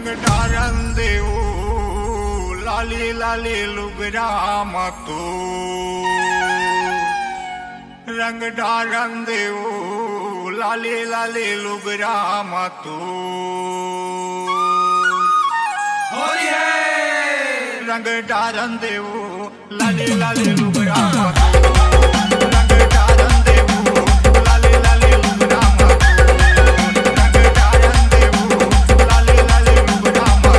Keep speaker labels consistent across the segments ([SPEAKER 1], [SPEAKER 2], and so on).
[SPEAKER 1] रंग डारन देऊ लाली लाली लुगराम तो रंग डारन देऊ लाली लाली लुगराम तो होली है रंग डारन देऊ लाली लाली लुगराम तो रंग डारन देऊ लाली लाली लुगराम तो रंग डारन देऊ लाली लाली लुगराम तो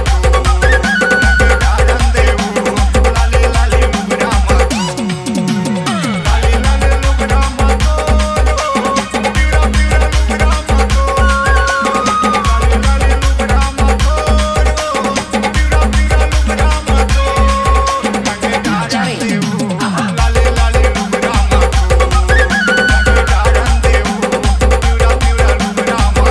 [SPEAKER 1] रंग डारन देऊ लाली लाली लुगराम तो लाली लाली लुगराम तो पीरा पीरा लुगराम तो लाली लाली लुगराम तो पीरा पीरा लुगराम तो रंग डारन देऊ लाली लाली लुगराम तो रंग डारन देऊ पीरा पीरा लुगराम तो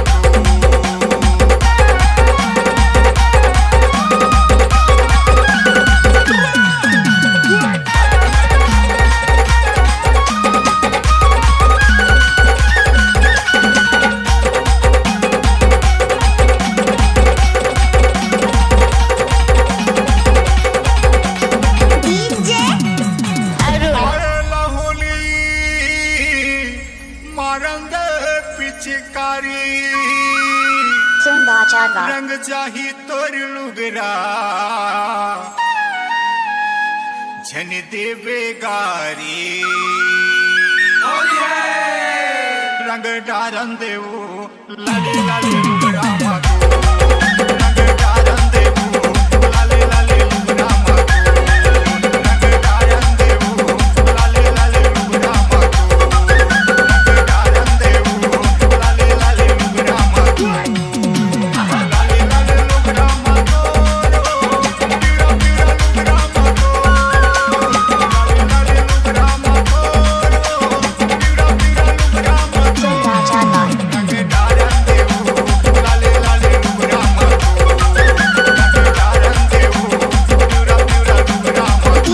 [SPEAKER 1] आयला होली मारंग पिचकारी रंग जाही तोर लुगरा झन देवे गारी रंग डारन देऊ लाली लाली लुगरा मातो रंग डारन देऊ लाली लाली लुगरा मातो रंग डारन देऊ लाली लाली लुगरा मातो रंग डारन देऊ लाली लाली लुगरा मातो लाली लाली लुगरा मातो पीरा पीरा लुगरा मातो लाली लाली लुगरा मातो पीरा पीरा लुगरा मातो रंग डारन देऊ लाली लाली लुगरा मातो रंग डारन देऊ पीरा पीरा लुगरा मातो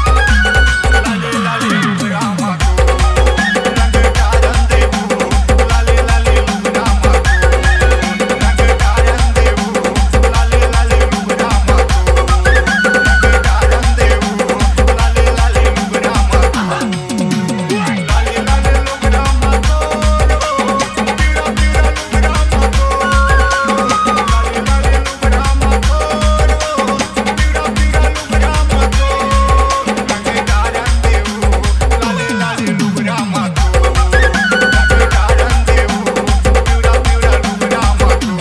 [SPEAKER 1] लाली लाली लुगरा मातो रंग डारन देऊ लाली लाली लुगरा मातो रंग डारन देऊ लाली लाली लुगरा मातो रंग डारन देऊ लाली लाली लुगरा मातो लाली लाली लुगरा मातो पीरा पीरा लुगरा मातो लाली लाली लुगरा मातो पीरा पीरा लुगरा मातो रंग डारन देऊ लाली लाली लुगरा मातो रंग डारन देऊ पीरा पीरा लुगरा मातो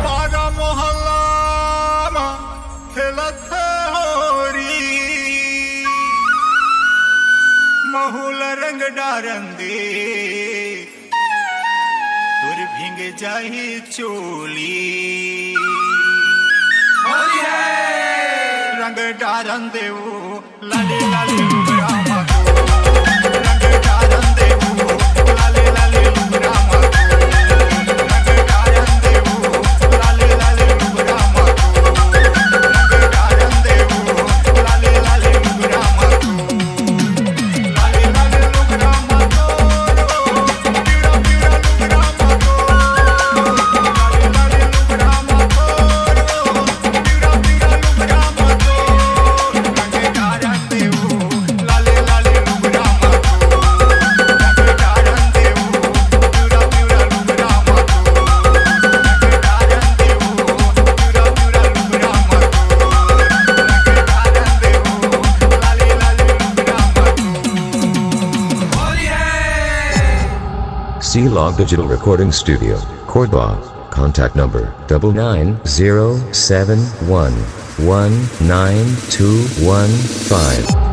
[SPEAKER 1] बारा मोहल्ला खेलत होरी महुल रंग डारन दे तुर भिंग जाही चोली होली है रंग डारन देऊ लाली लाली लुगरा मातो रंग डारन देऊ लाली लाली लुगरा मातो रंग डारन देऊ लाली लाली लुगरा मातो रंग डारन देऊ लाली लाली लुगरा मातो लाली लाली लुगरा मातो पीरा पीरा लुगरा मातो लाली लाली लुगरा मातो पीरा पीरा लुगरा मातो रंग डारन देऊ लाली लाली लुगरा मातो रंग डारन देऊ पीरा पीरा लुगरा मातो रंग डारन देऊ पीरा पीरा लुगरा मातो रंग डारन देऊ लाली लाली लुगरा मातो होली है
[SPEAKER 2] C-Log Digital Recording Studio, Cordoba. Contact number 99071192115.